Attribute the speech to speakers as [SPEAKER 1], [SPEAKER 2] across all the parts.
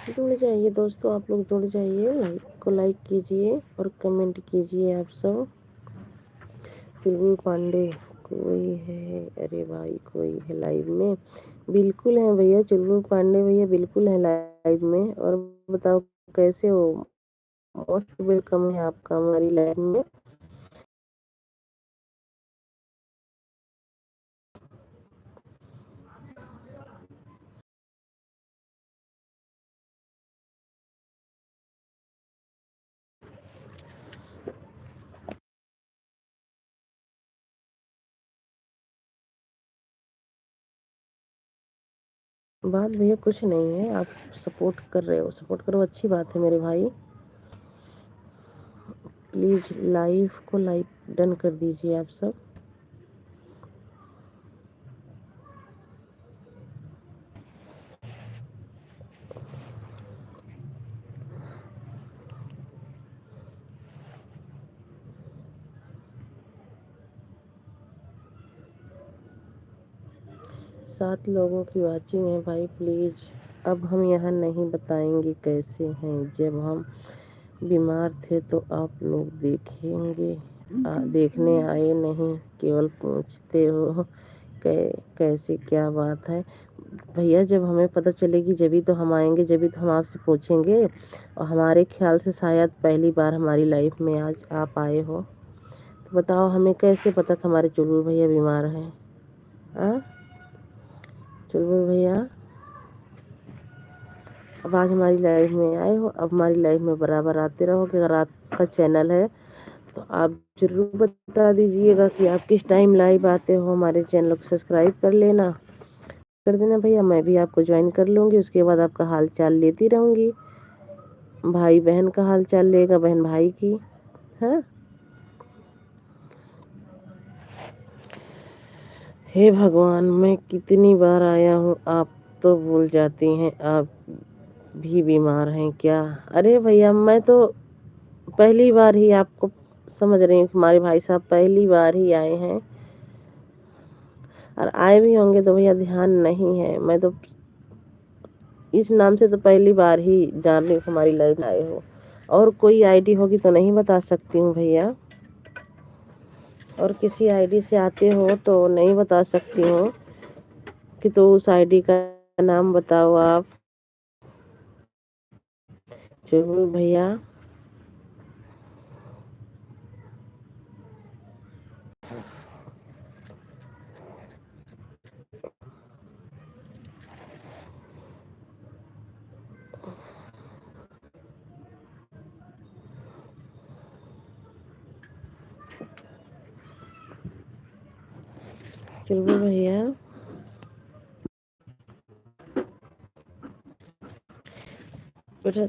[SPEAKER 1] जुड़ जाइए दोस्तों, आप लोग जुड़ जाइए, लाइक कीजिए और कमेंट कीजिए आप सब। चुलबुल पांडे कोई है? अरे भाई कोई है लाइव में? बिल्कुल है भैया, चुलबुल पांडे भैया बिल्कुल है लाइव में। और बताओ कैसे हो? मोस्ट वेलकम है आपका हमारी लाइव में। बात भैया कुछ नहीं है, आप सपोर्ट कर रहे हो, सपोर्ट करो, अच्छी बात है मेरे भाई। प्लीज लाइव को लाइक डन कर दीजिए आप सब। 7 लोगों की वॉचिंग है भाई, प्लीज। अब हम यहाँ नहीं बताएंगे कैसे हैं। जब हम बीमार थे तो आप लोग देखेंगे, देखने आए नहीं, केवल पूछते हो कैसे, क्या बात है भैया। जब हमें पता चलेगी जभी तो हम आएंगे, जभी तो हम आपसे पूछेंगे। और हमारे ख्याल से शायद पहली बार हमारी लाइफ में आज आप आए हो, तो बताओ हमें कैसे पता था हमारे चुलबुल भैया बीमार हैं? हाँ चुलबुल भैया, अब आज हमारी लाइफ में आए हो, अब हमारी लाइफ में बराबर आते रहोगे। अगर आपका चैनल है तो आप जरूर बता दीजिएगा कि आप किस टाइम लाइव आते हो। हमारे चैनल को सब्सक्राइब कर लेना, कर देना भैया, मैं भी आपको ज्वाइन कर लूँगी। उसके बाद आपका हाल चाल लेती रहूँगी, भाई बहन का हाल चाल लेगा, बहन भाई की। हाँ, हे भगवान, मैं कितनी बार आया हूँ, आप तो भूल जाती हैं, आप भी बीमार हैं क्या? अरे भैया मैं तो पहली बार ही आपको समझ रही हूँ, हमारे भाई साहब पहली बार ही आए हैं, और आए भी होंगे तो भैया ध्यान नहीं है। मैं तो इस नाम से तो पहली बार ही जान रही हूँ हमारी लाइफ में आए हो। और कोई आईडी होगी तो नहीं बता सकती हूँ भैया, और किसी आईडी से आते हो तो नहीं बता सकती हूँ कि तो उस आईडी का नाम बताओ आप। जरूर भैया। जरूर भैया। बेटा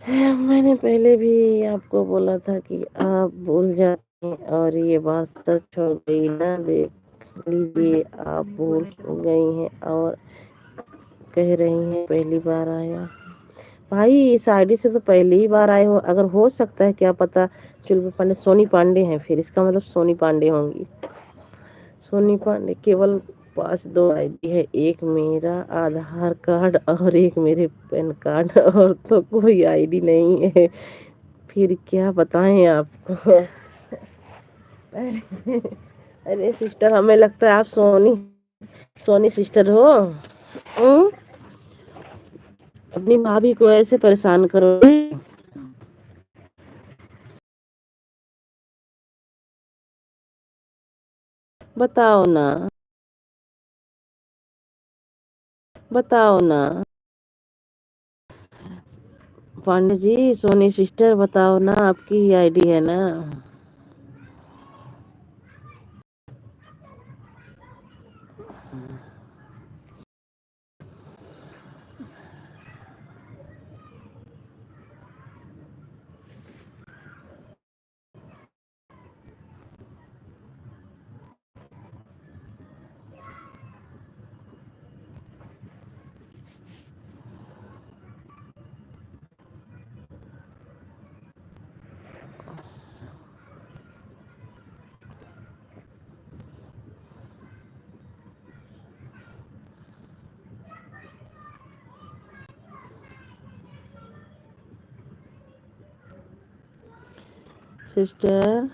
[SPEAKER 1] मैंने पहले भी आपको बोला था कि आप भूल जाते हैं, और ये बात सच हो गई ना। देख लीजिए, आप भूल गई हैं और कह रही हैं पहली बार आया। भाई इस आईडी से तो पहली ही बार आए हो, अगर हो सकता है क्या पता चुलबुल पांडे सोनी पांडे हैं, फिर इसका मतलब सोनी पांडे होंगी। सोनी पांडे केवल पास 2 आईडी है, एक मेरा आधार कार्ड और एक मेरे पैन कार्ड, और तो कोई आईडी नहीं है। फिर क्या बताएं आपको। अरे अरे सिस्टर, हमें लगता है आप सोनी सोनी सिस्टर हो। हम्म? अपनी भाभी को ऐसे परेशान करो? बताओ ना, बताओ ना पांडे जी, सोनी सिस्टर बताओ ना, आपकी ही आईडी है ना? सिस्टर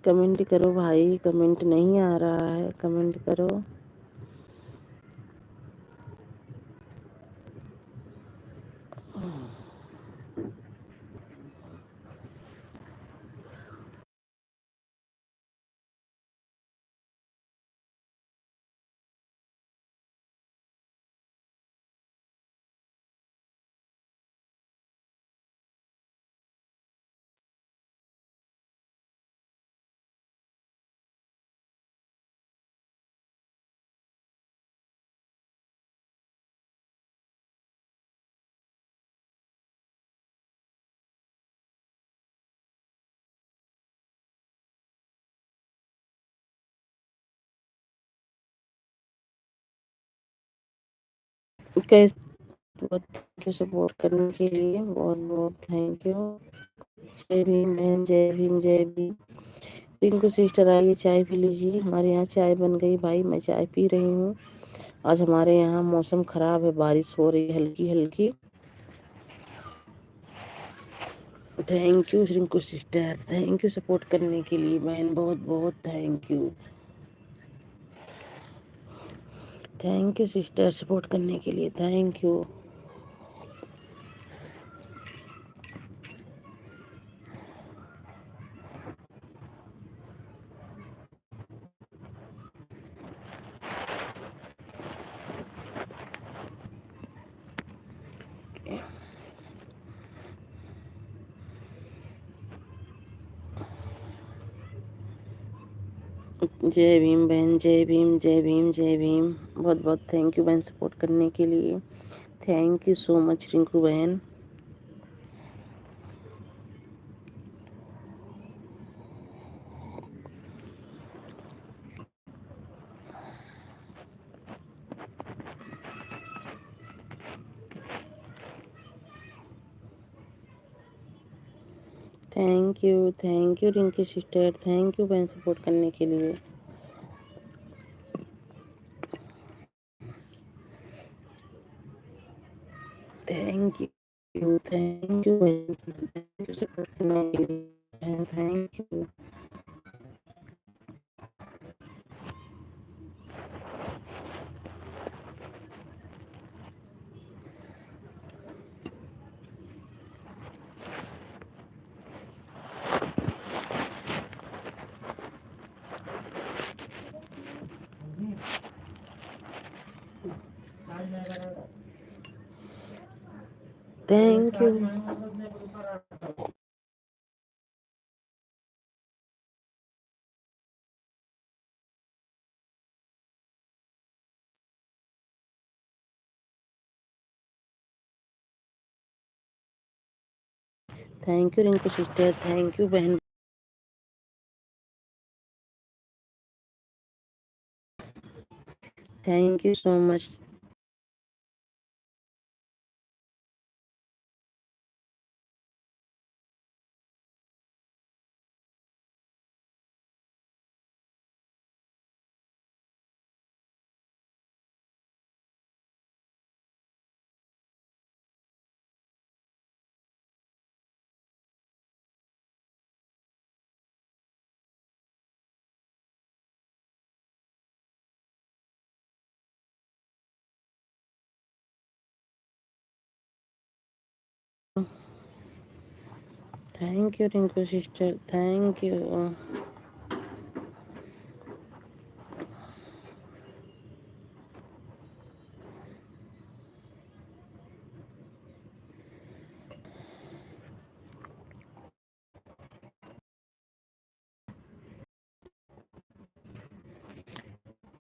[SPEAKER 1] कमेंट करो भाई, कमेंट नहीं आ रहा है, कमेंट करो। कैसे? बहुत थैंक यू सपोर्ट करने के लिए, बहुत बहुत थैंक यू। जय भीम बहन, जय भीम जय भीम। रिंकू सिस्टर आइए चाय पी लीजिए। हमारे यहाँ चाय बन गई भाई, मैं चाय पी रही हूँ। आज हमारे यहाँ मौसम खराब है, बारिश हो रही है हल्की हल्की। Thank you Rinku sister, thank you support करने के लिए बहन, बहुत बहुत thank you. Thank you sister, support करने के लिए थैंक यू। जय भीम बहन, जय भीम जय भीम जय भीम। बहुत बहुत थैंक यू बहन सपोर्ट करने के लिए। Thank you so much Rinku बहन। Thank you Rinki sister, thank you बहन सपोर्ट करने के लिए। थैंक यू बहन, थैंक यू सपोर्ट करने के लिए, thank you. Thank you thank you Rinku sister, thank you बहन। Thank you so much. Thank you Rinku sister, thank you.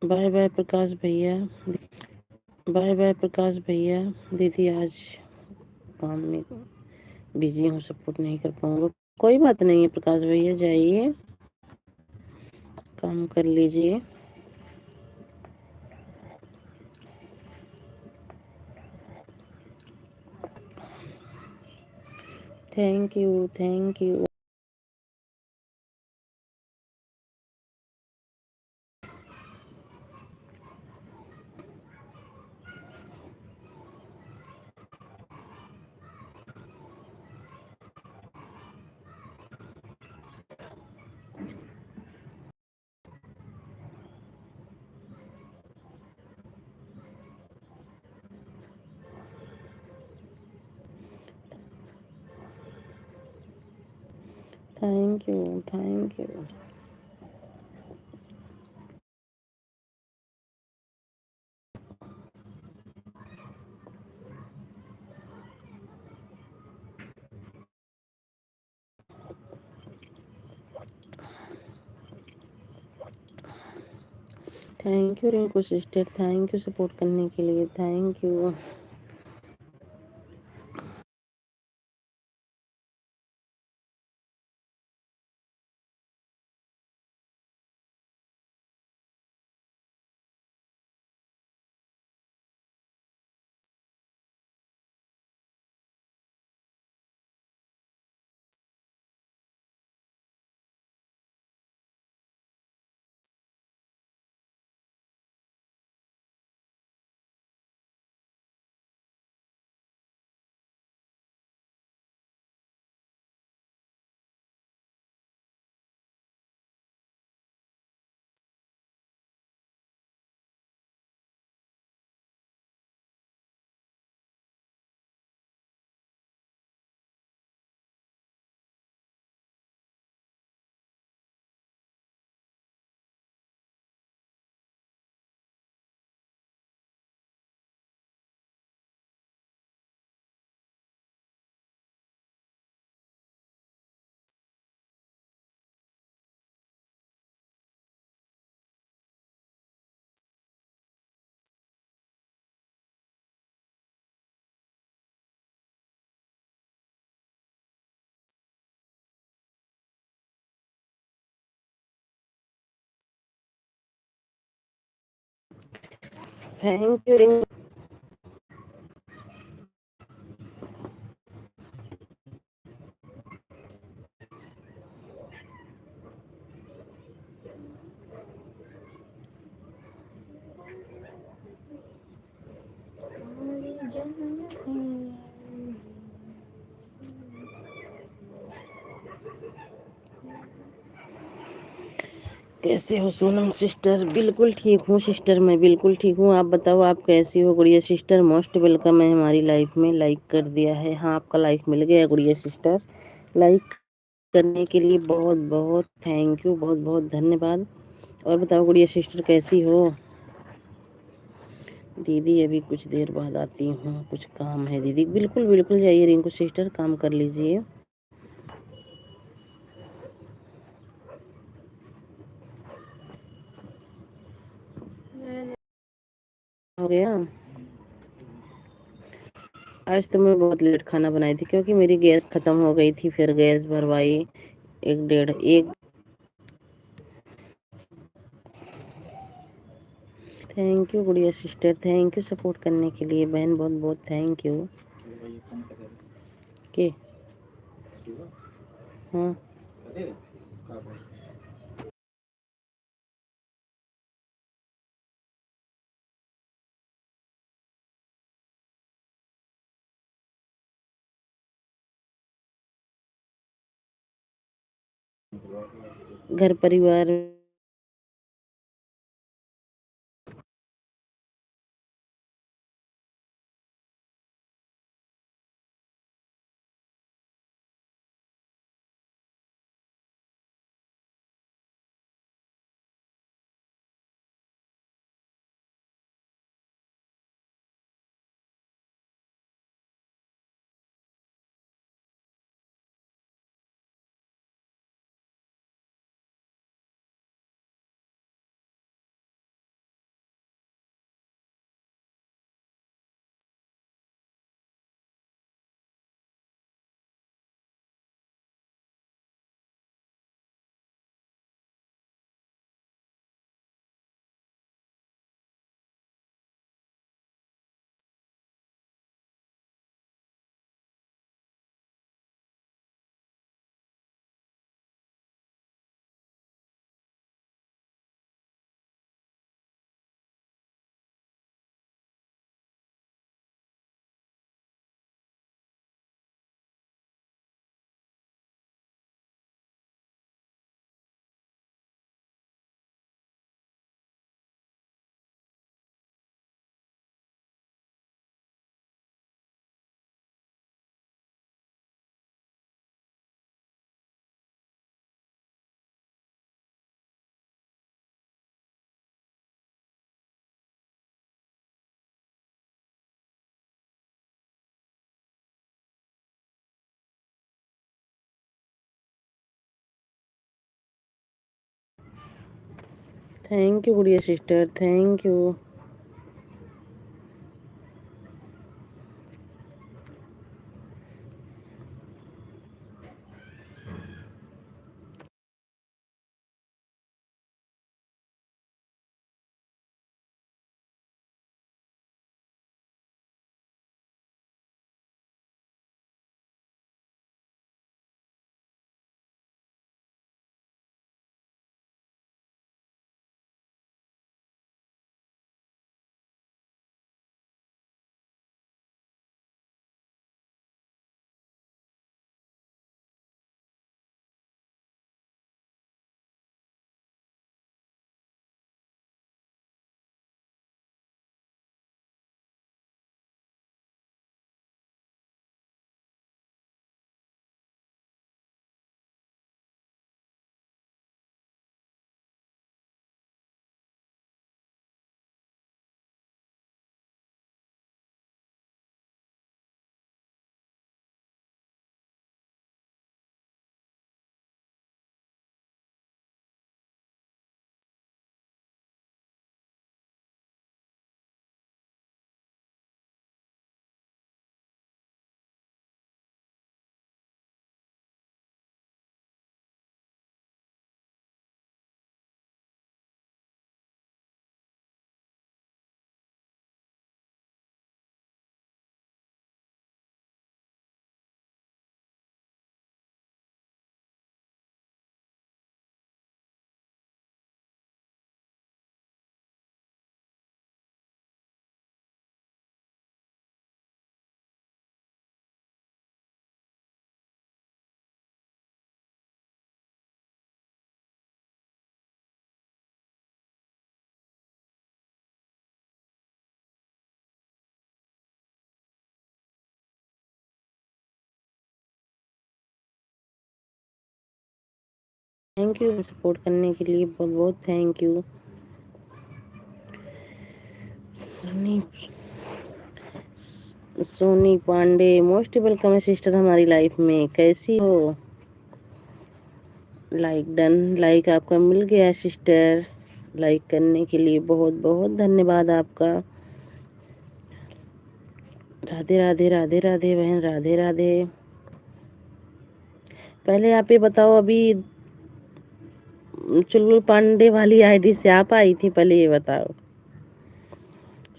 [SPEAKER 1] Bye bye Prakash भैया, बाय बाय प्रकाश भैया। दीदी आज काम में बिजी हूँ, सपोर्ट नहीं कर पाऊंगा। कोई बात नहीं है प्रकाश भैया, जाइए काम कर लीजिए। Thank you, thank you. Thank you, thank you. Thank you Rinku sister, thank you support करने के लिए, thank you. Thank you Rinku. कैसे हो सोनम सिस्टर? बिल्कुल ठीक हूँ सिस्टर, मैं बिल्कुल ठीक हूँ। आप बताओ आप कैसी हो गुड़िया सिस्टर? मोस्ट वेलकम है हमारी लाइफ में। लाइक कर दिया है? हाँ, आपका लाइक मिल गया गुड़िया सिस्टर। लाइक करने के लिए बहुत बहुत थैंक यू, बहुत बहुत धन्यवाद। और बताओ गुड़िया सिस्टर कैसी हो? दीदी अभी कुछ देर बाद आती हूँ, कुछ काम है दीदी। बिल्कुल बिल्कुल जाइए रिंकू सिस्टर, काम कर लीजिए। हो गया। आज तो मैं बहुत लेट खाना बनाई थी क्योंकि मेरी गैस खत्म हो गई थी, फिर गैस भरवाई। एक डेढ़ एक। Thank you Gudiya sister, thank you support करने के लिए बहन, बहुत बहुत थैंक यू। के हाँ, घर परिवार thank you Gudiya sister, thank you. Thank you support करने के लिए, बहुत बहुत thank you. Soni Soni Pandey, most welcome है सिस्टर हमारी लाइफ में, कैसी हो? लाइक डन, लाइक आपका मिल गया सिस्टर। लाइक करने के लिए बहुत बहुत धन्यवाद आपका। राधे राधे राधे राधे बहन, राधे राधे। पहले आप ये बताओ, अभी चुलबुल पांडे वाली आईडी से आप आई थी, पहले ये बताओ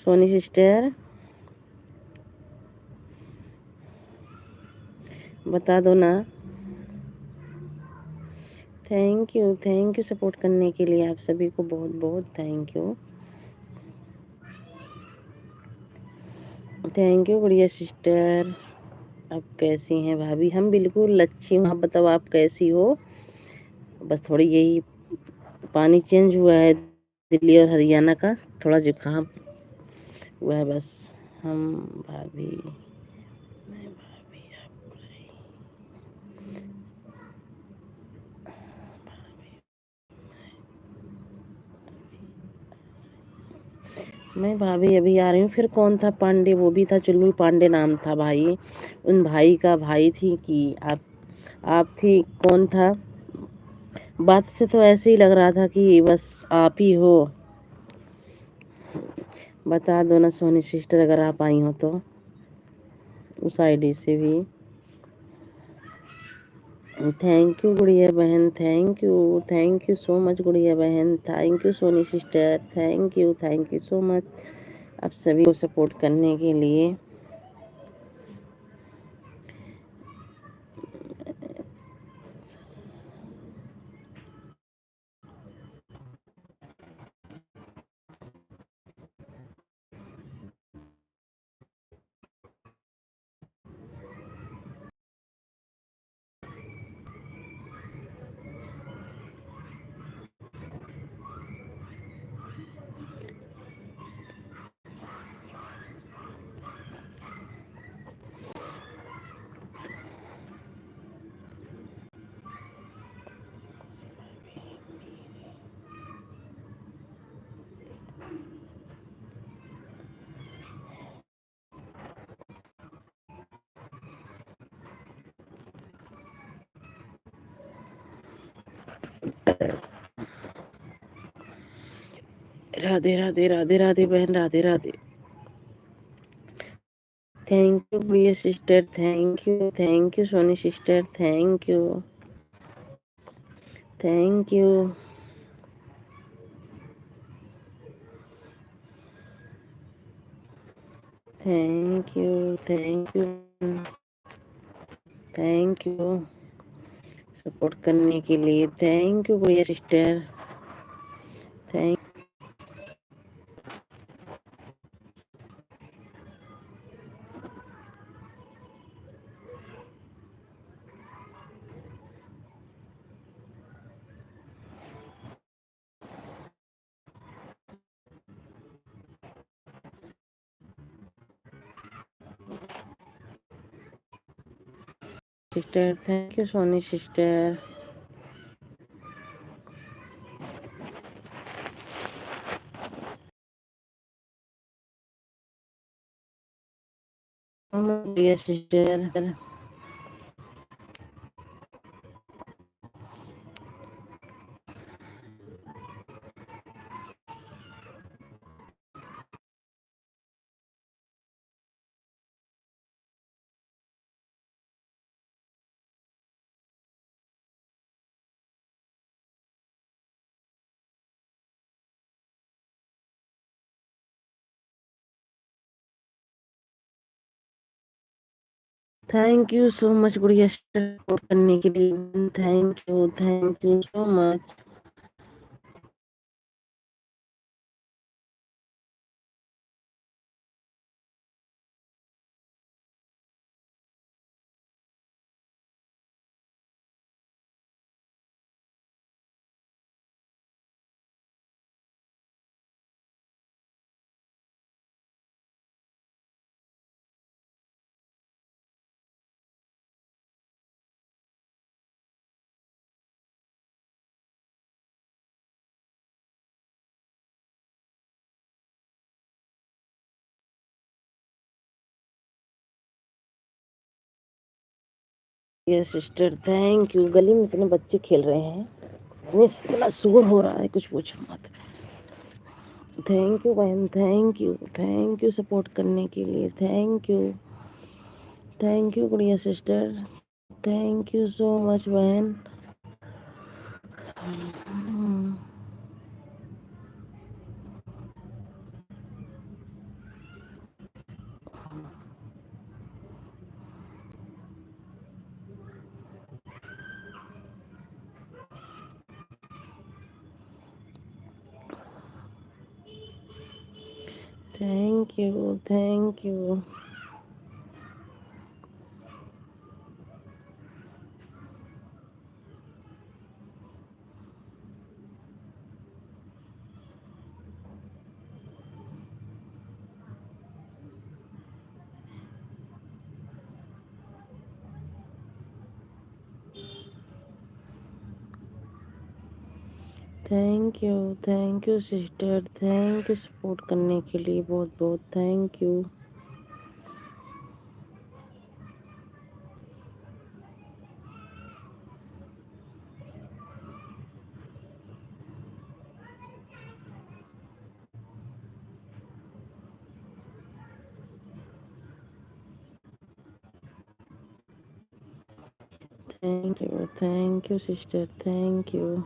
[SPEAKER 1] सोनी सिस्टर, बता दो ना। थैंक यू सपोर्ट करने के लिए, आप सभी को बहुत बहुत thank you. Thank you Gudiya sister. आप कैसी हैं भाभी? हम बिल्कुल अच्छी हूँ, आप बताओ आप कैसी हो? बस थोड़ी यही पानी चेंज हुआ है दिल्ली और हरियाणा का, थोड़ा जुकाम हुआ है बस। हम भाभी, मैं भाभी, आप मैं भाभी अभी आ रही हूँ। फिर कौन था पांडे? वो भी था, चुलबुल पांडे नाम था भाई, उन भाई का भाई थी कि आप थी? कौन था? बात से तो ऐसे ही लग रहा था कि बस आप ही हो। बता दो ना सोनी सिस्टर, अगर आप आई हो तो उस आईडी से भी। थैंक यू गुड़िया बहन, thank you so much Gudiya बहन, thank you Soni sister, thank you so much आप सभी को सपोर्ट करने के लिए। राधे राधे राधे राधे बहन, Radhe Radhe. Thank you Priya sister, thank you Soni sister, thank you, thank you, thank you, thank you, thank you support करने के लिए। Thank you Priya sister, thank sister, thank you Soni sister. Priya sister, thank you so much Gudiya sister support करने के लिए। Thank you so much. Yes sister, thank you. गली में इतने बच्चे खेल रहे हैं, इतना शोर हो रहा है, कुछ पूछो मत। थैंक यू बहन, थैंक यू सपोर्ट करने के लिए। Thank you Gudiya sister, thank you so much बहन। Thank you, thank you, thank you sister, thank you support करने के लिए, बहुत बहुत thank you. Thank you sister, thank you.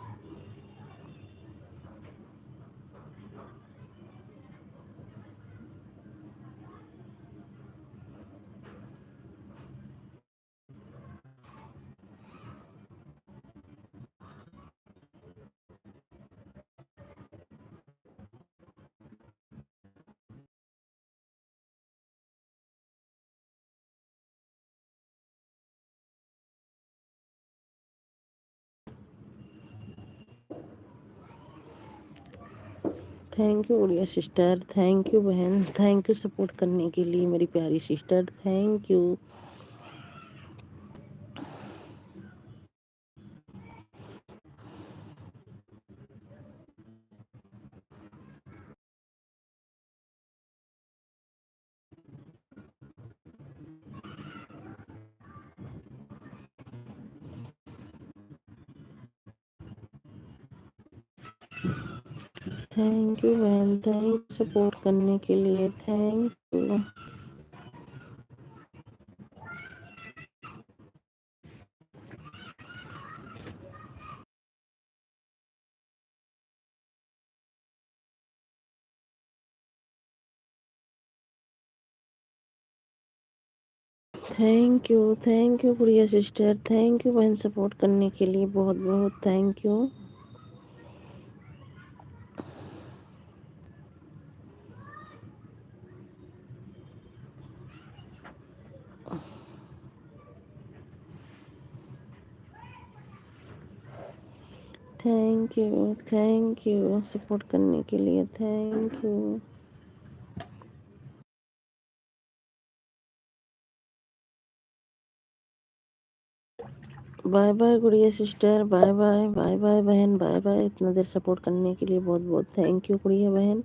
[SPEAKER 1] Thank you Gudiya sister, thank you बहन, थैंक यू सपोर्ट करने के लिए मेरी प्यारी sister, thank you. Thank you बहन, थैंक सपोर्ट करने के लिए, thank you. Thank you Gudiya sister, thank you बहन सपोर्ट करने के लिए, बहुत बहुत thank you. Thank you support करने के लिए, thank you. Bye bye Gudiya sister, bye bye, bye bye बहन, बाय बाय। इतना देर सपोर्ट करने के लिए बहुत बहुत थैंक यू गुड़िया बहन।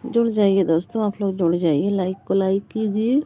[SPEAKER 1] जुड़ जाइए दोस्तों, आप लोग जुड़ जाइए, लाइक को लाइक कीजिए।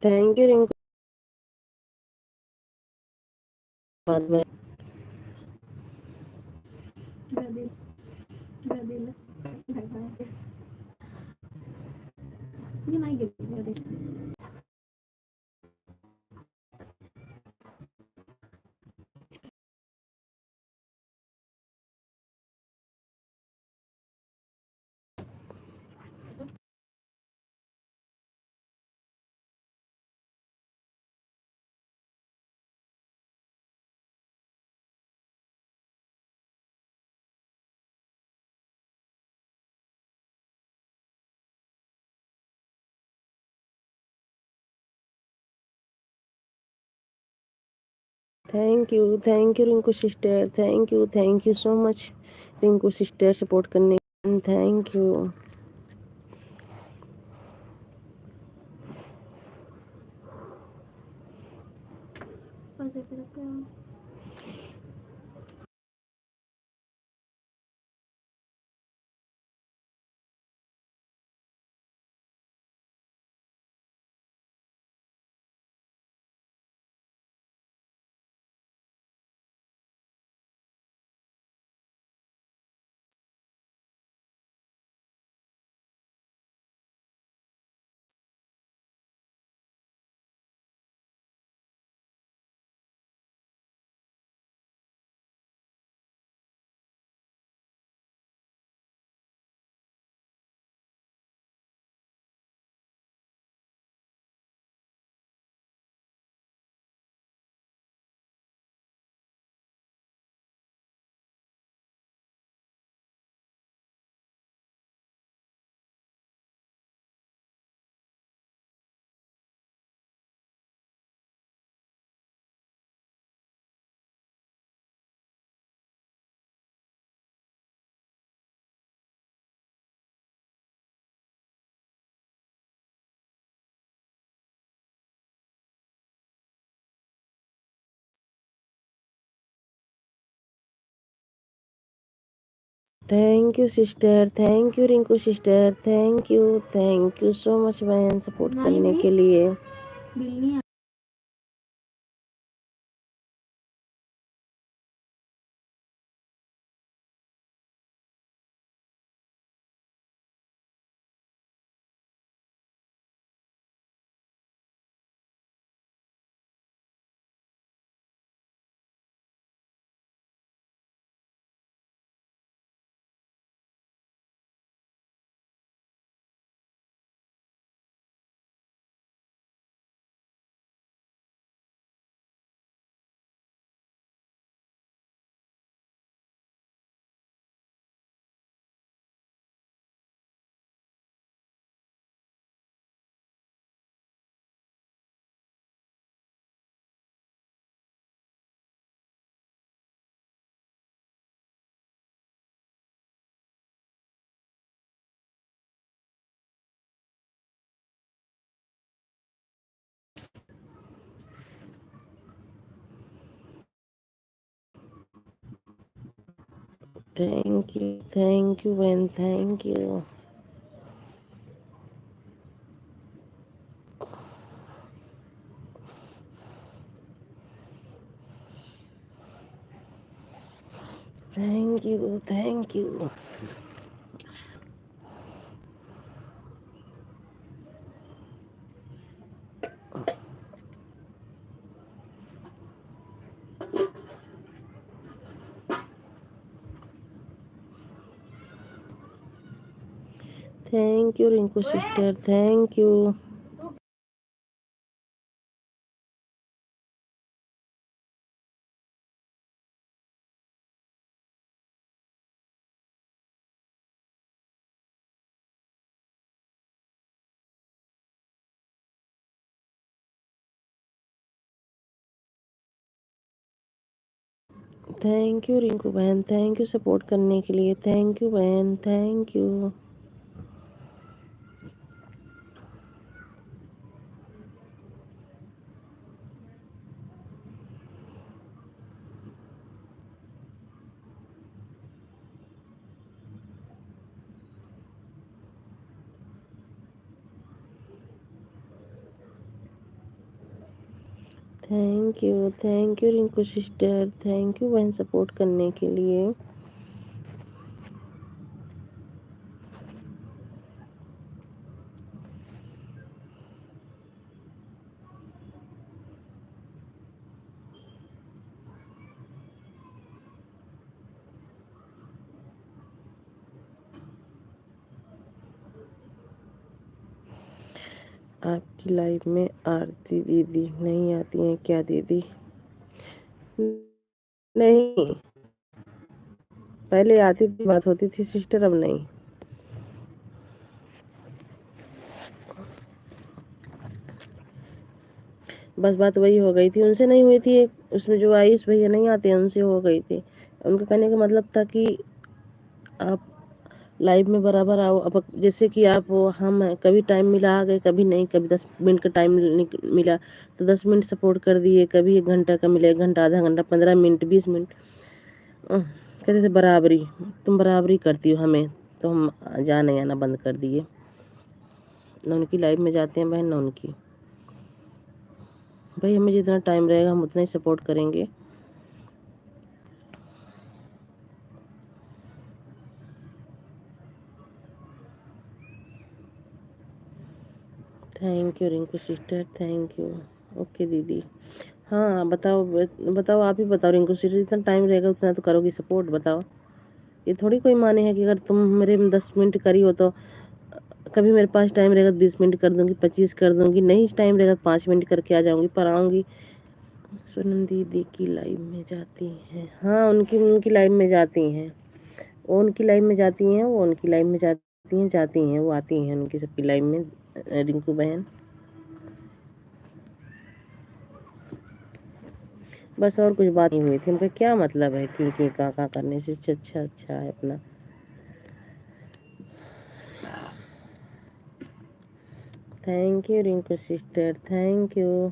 [SPEAKER 1] Thank you Rinku. बाद में thank you Rinku sister, thank you so much Rinku sister support करने। Thank you. Thank you sister, thank you Rinku sister, thank you so much बहन सपोर्ट करने के लिए। थैंक यू बहन, thank you. Thank you, thank you. Thank you Rinku sister, thank you. Thank you Rinku बहन, thank you support करने के लिए, thank you बहन, thank you. Thank you Rinku sister, thank you बहन सपोर्ट करने के लिए। आपकी लाइफ में आरती दीदी नहीं आती हैं क्या दीदी? नहीं, पहले आती थी, बात होती थी सिस्टर, अब नहीं। बस बात वही हो गई थी, उनसे नहीं हुई थी। एक उसमें जो आयुष भैया नहीं आते, उनसे हो गई थी। उनका कहने का मतलब था कि आप लाइव में बराबर आओ। अब जैसे कि आप वो हम हैं, कभी टाइम मिला आ गए, कभी नहीं, कभी 10 मिनट का टाइम मिला तो 10 मिनट सपोर्ट कर दिए, कभी 1 घंटा का मिले, 1 घंटा, आधा घंटा, 15 मिनट, 20 मिनट। कहते थे बराबरी, तुम बराबरी करती हो हमें, तो हम जाने आना बंद कर दिए। न उनकी लाइव में जाते हैं बहन, न उनकी। भाई हमें जितना टाइम रहेगा हम उतना ही सपोर्ट करेंगे। Thank you Rinku sister, thank you. Okay दीदी। हाँ बताओ, बताओ आप ही बताओ रिंकू सिस्टर, जितना टाइम रहेगा उतना तो करोगी सपोर्ट, बताओ। ये थोड़ी कोई माने है कि अगर तुम मेरे में 10 मिनट करी हो तो कभी मेरे पास टाइम रहेगा तो 20 मिनट कर दूंगी, 25 कर दूंगी, नहीं टाइम रहेगा तो 5 मिनट करके आ जाऊंगी, पर आऊंगी। सोनम दीदी की लाइव में जाती हैं? हाँ, उनकी उनकी लाइव में जाती हैं, वो उनकी लाइव में जाती हैं, वो उनकी लाइव में जाती हैं, वो आती हैं उनकी सबकी लाइव में। रिंकू बहन बस, और कुछ बात नहीं हुई थी। उनका क्या मतलब है कि का करने से? अच्छा अच्छा है अपना। Thank you Rinku sister, thank you.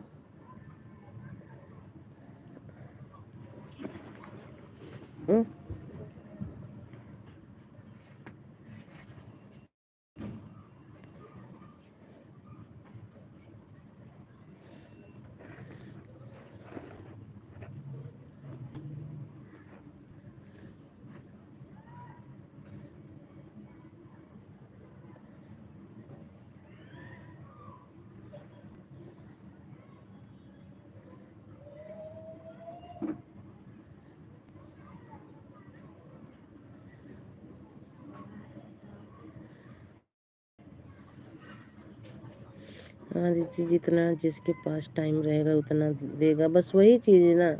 [SPEAKER 1] हाँ दीदी, जितना जिसके पास टाइम रहेगा उतना देगा, बस वही चीज़ है ना।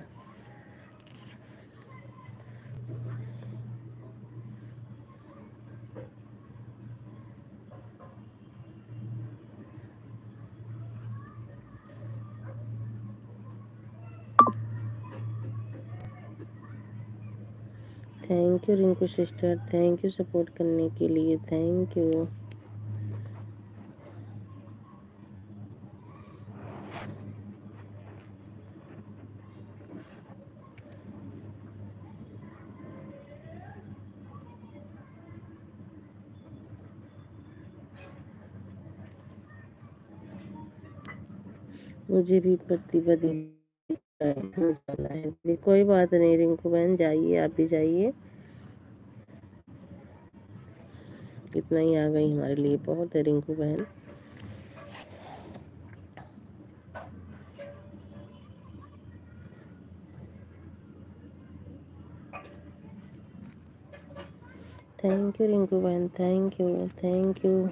[SPEAKER 1] Thank you Rinku sister, thank you support करने के लिए, थैंक यू। मुझे भी पति पति चला है। कोई बात नहीं रिंकू बहन, जाइए आप भी जाइए, इतना ही आ गई हमारे लिए बहुत है रिंकू बहन। थैंक यू रिंकू बहन, thank you thank you.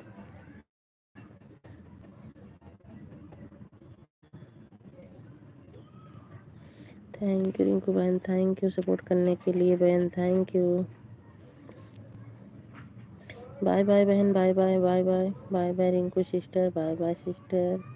[SPEAKER 1] Thank you Rinku बहन, थैंक यू सपोर्ट करने के लिए बहन, थैंक यू। बाय बाय बहन, bye bye bye bye bye bye Rinku sister, bye bye sister.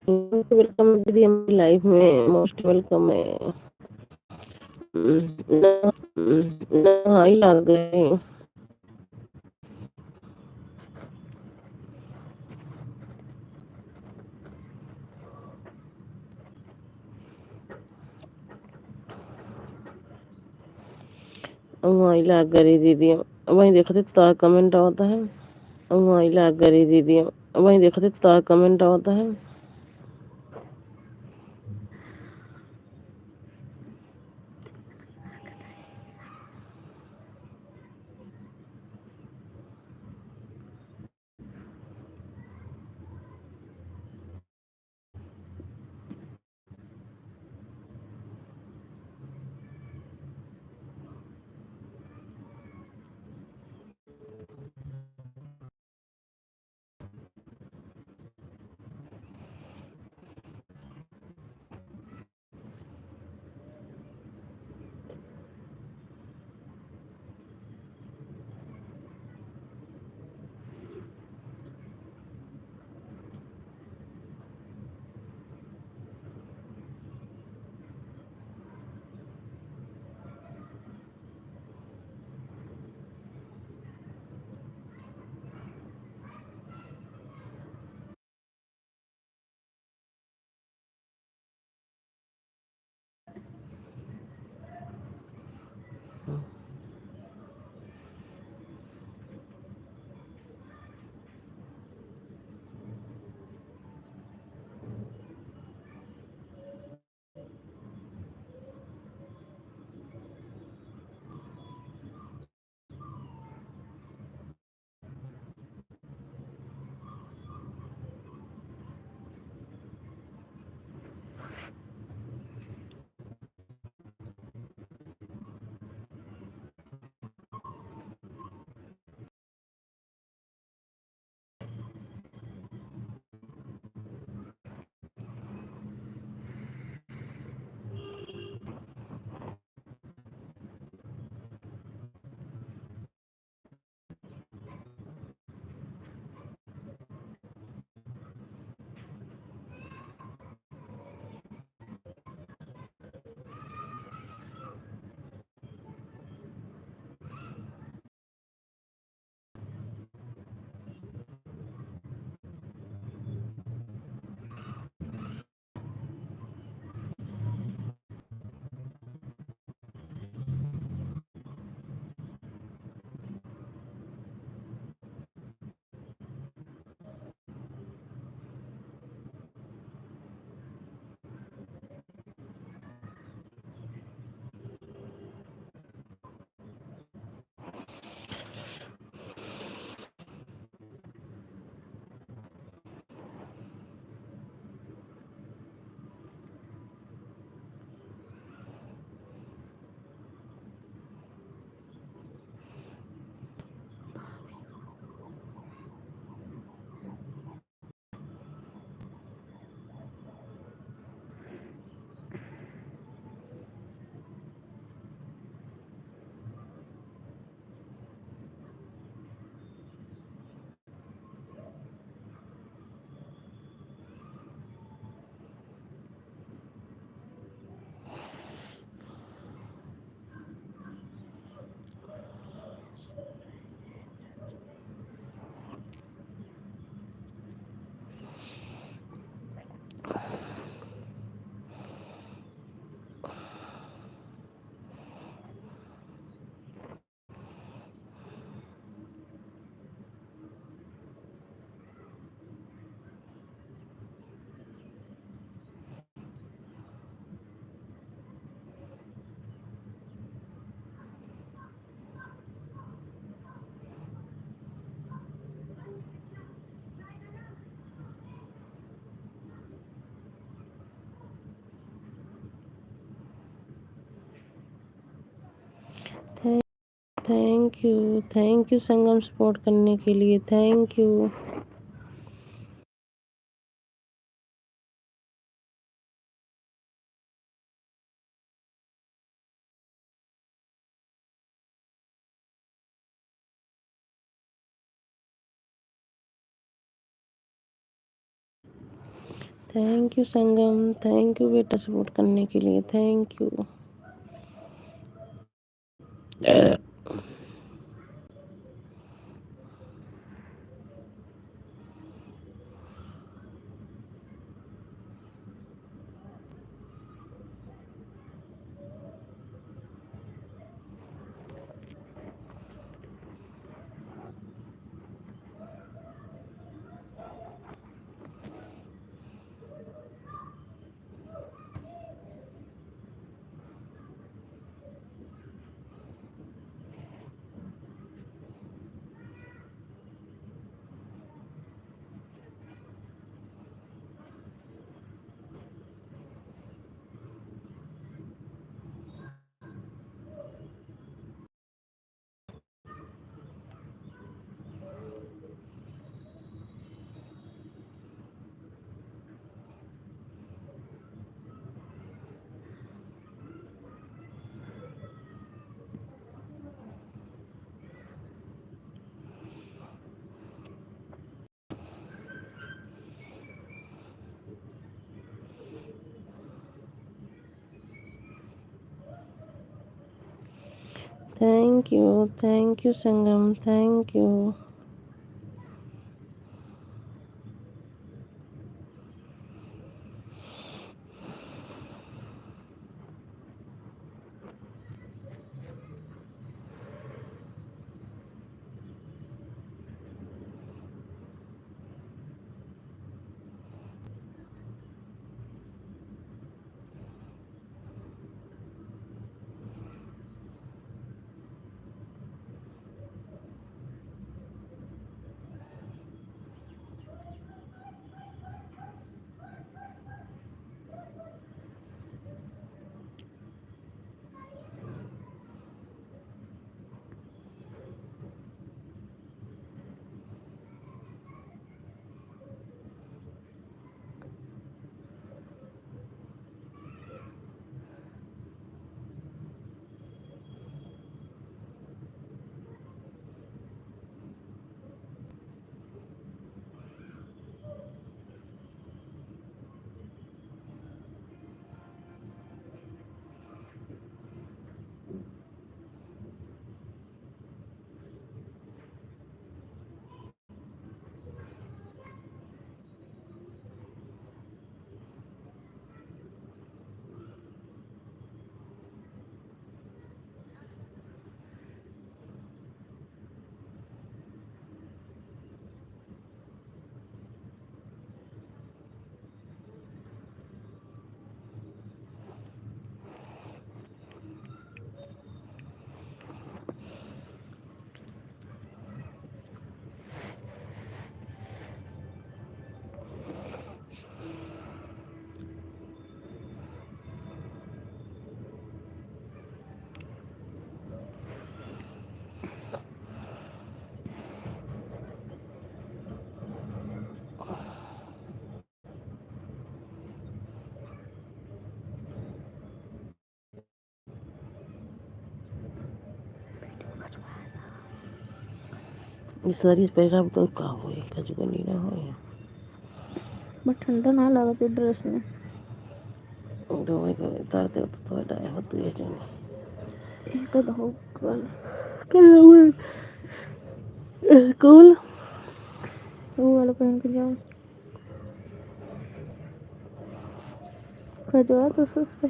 [SPEAKER 1] Welcome दीदी हमारी लाइफ में, मोस्ट वेलकम है। नहाई लग गए। नहाई लग गई दीदी, वही देखो थे तार कमेंट आता है। नहाई लग गई दीदी, वही देखो थे तार कमेंट आता है। थैंक यू संगम सपोर्ट करने के लिए, thank you. Thank you Sangam, thank you बेटा सपोर्ट करने के लिए, thank you. Thank you Sangam, thank you. सारी पैसा तो का होई कजू बनी ना होई
[SPEAKER 2] बट ठंडा ना लागत ड्रेस में
[SPEAKER 1] दवाई का तार दे तो डाय होती है जने
[SPEAKER 2] एक दो कल
[SPEAKER 1] कूल
[SPEAKER 2] वो वाला पहन के जाओ खजवा तो सस्ते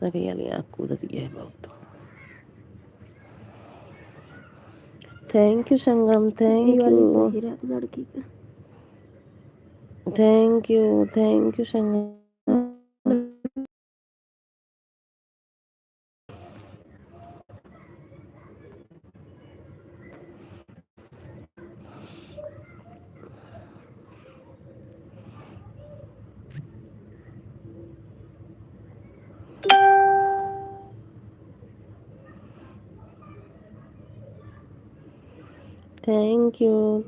[SPEAKER 1] अरे यार आपको तो दिया है बहुत। थैंक यू संगम, थैंक
[SPEAKER 2] वाली
[SPEAKER 1] यू,
[SPEAKER 2] सही रहा लड़की का
[SPEAKER 1] thank you Sangam.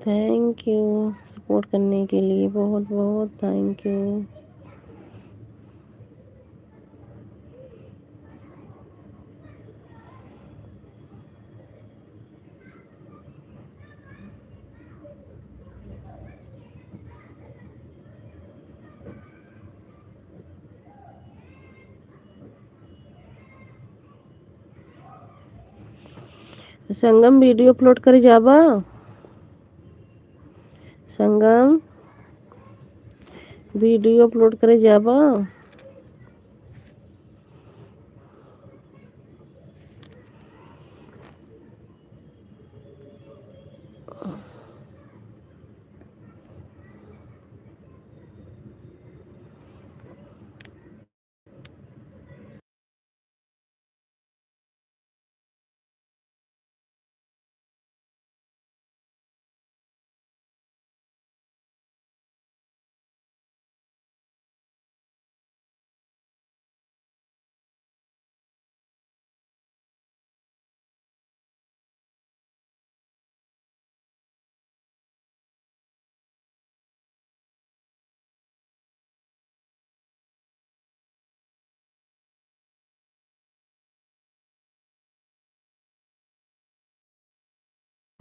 [SPEAKER 1] Thank you support करने के लिए, बहुत बहुत thank you. Sangam video upload करे जाबा। संगम वीडियो अपलोड करे जाबा।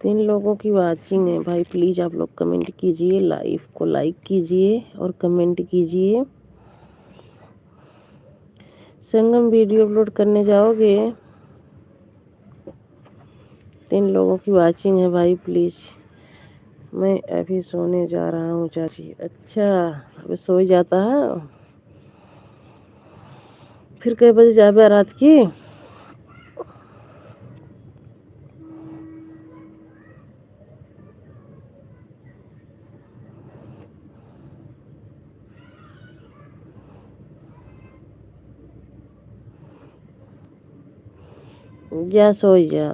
[SPEAKER 1] तीन लोगों की वाचिंग है भाई, प्लीज आप लोग कमेंट कीजिए, लाइव को लाइक कीजिए और कमेंट कीजिए। संगम वीडियो अपलोड करने जाओगे? 3 लोगों की वाचिंग है भाई, प्लीज। मैं अभी सोने जा रहा हूँ चाची। अच्छा, अभी सो ही जाता है। फिर कई बजे जाबे रात की? जा सो जा।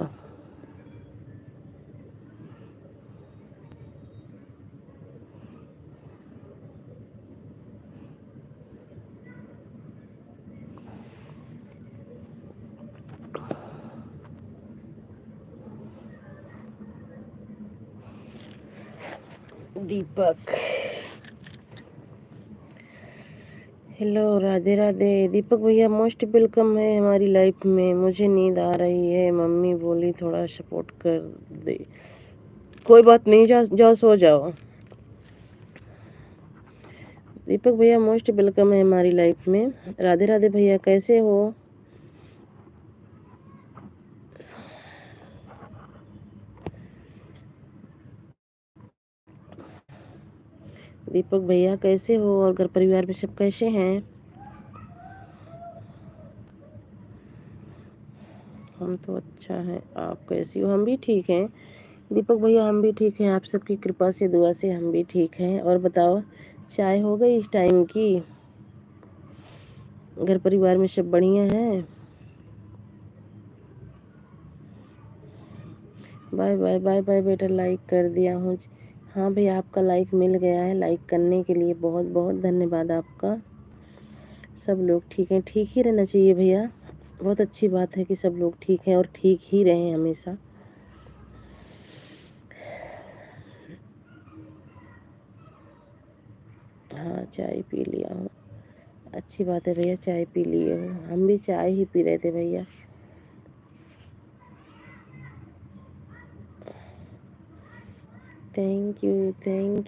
[SPEAKER 1] दीपक, हेलो, राधे राधे। दीपक भैया मोस्ट वेलकम है हमारी लाइफ में। मुझे नींद आ रही है, मम्मी बोली थोड़ा सपोर्ट कर दे। कोई बात नहीं, जाओ सो जाओ। दीपक भैया मोस्ट वेलकम है हमारी लाइफ में। राधे राधे भैया, कैसे हो? दीपक भैया कैसे हो और घर परिवार में सब कैसे हैं? हम तो अच्छा है, आप कैसी हो? हम भी ठीक हैं दीपक भैया, हम भी ठीक हैं। आप सबकी कृपा से, दुआ से हम भी ठीक हैं। और बताओ, चाय हो गई इस टाइम की? घर परिवार में सब बढ़िया है? बाय बाय बाय बाय बेटा, लाइक कर दिया हूँ। हाँ भैया, आपका लाइक मिल गया है। लाइक करने के लिए बहुत बहुत धन्यवाद आपका। सब लोग ठीक हैं, ठीक ही रहना चाहिए भैया। बहुत अच्छी बात है कि सब लोग ठीक हैं और ठीक ही रहें हमेशा। हाँ, चाय पी लिया हूँ। अच्छी बात है भैया, चाय पी लिए हो। हम भी चाय ही पी रहे थे भैया। थैंक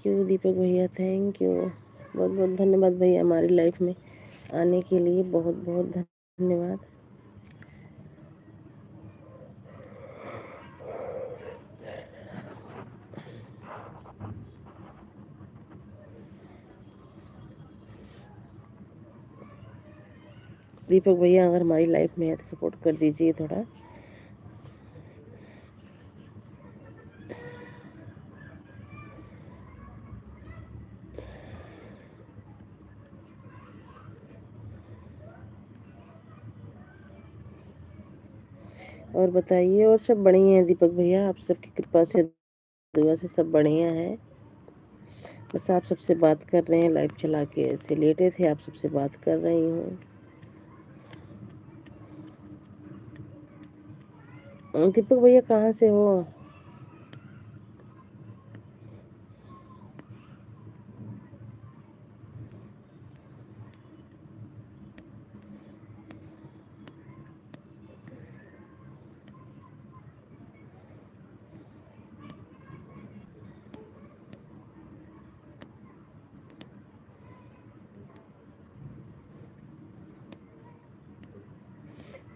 [SPEAKER 1] यू दीपक भैया, थैंक यू। बहुत बहुत धन्यवाद भैया, हमारी लाइफ में आने के लिए बहुत बहुत धन्यवाद। दीपक भैया अगर हमारी लाइफ में है तो सपोर्ट कर दीजिए थोड़ा। और बताइए, और सब बढ़िया है दीपक भैया, आप सबकी कृपा से, दुआ से सब बढ़िया है। बस आप सबसे बात कर रहे हैं, लाइव चला के ऐसे लेटे थे, आप सबसे बात कर रही हूँ। दीपक भैया कहाँ से हो?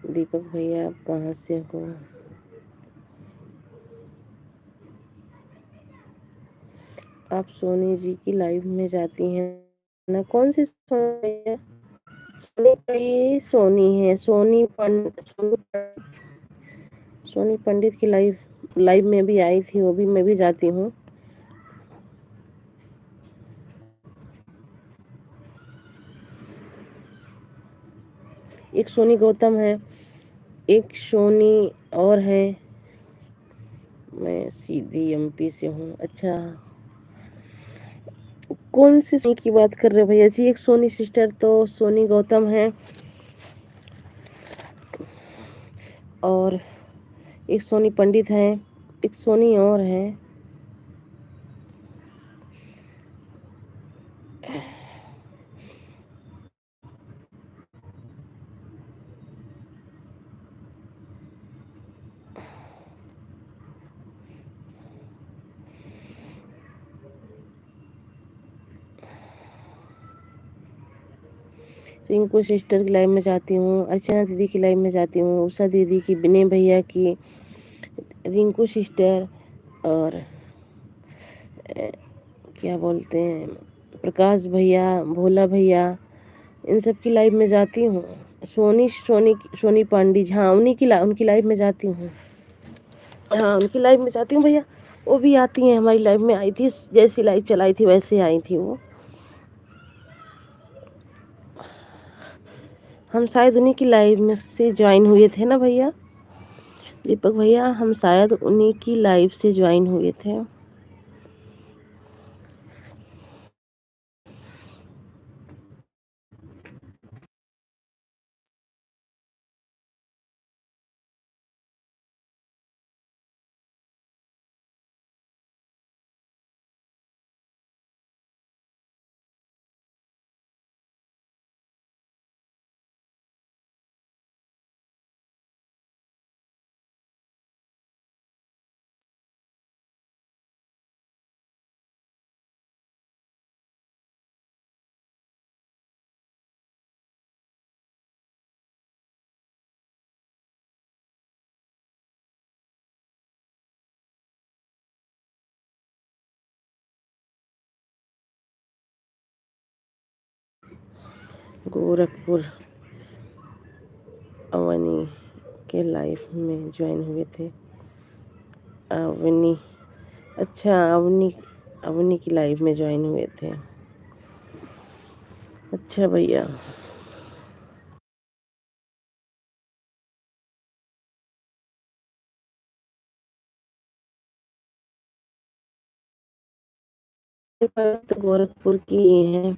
[SPEAKER 1] दीपक भैया आप कहाँ से हो? आप सोनी जी की लाइव में जाती हैं ना? कौन सी सोनी है? सोनी का ये सोनी है, सोनी पंडित की लाइव लाइव में भी आई थी, वो भी मैं भी जाती हूँ। एक सोनी गौतम है, एक सोनी और है। मैं सीधी एमपी से हूँ। अच्छा, कौन सी सोनी की बात कर रहे हो भैया जी? एक सोनी सिस्टर तो सोनी गौतम है, और एक सोनी पंडित है, एक सोनी और है। रिंकू सिस्टर की लाइव में जाती हूँ, अर्चना दीदी की लाइव में जाती हूँ, उषा दीदी की, विनय भैया की, रिंकू सिस्टर, और क्या बोलते हैं, प्रकाश भैया, भोला भैया, इन सब की लाइव में जाती हूँ। सोनी पांडी, हाँ उनकी लाइव में जाती हूँ। हाँ उनकी लाइव में जाती हूँ भैया। वो भी आती हैं, हमारी लाइव में आई थी, जैसी लाइव चलाई थी वैसे आई थी वो। हम शायद उन्हीं की लाइव में से ज्वाइन हुए थे ना भैया दीपक भैया, हम शायद उन्हीं की लाइव से ज्वाइन हुए थे। गोरखपुर अवनी के लाइफ में ज्वाइन हुए थे। अवनी, अच्छा अवनी, अवनी की लाइफ में ज्वाइन हुए थे। अच्छा भैया, तो गोरखपुर की हैं,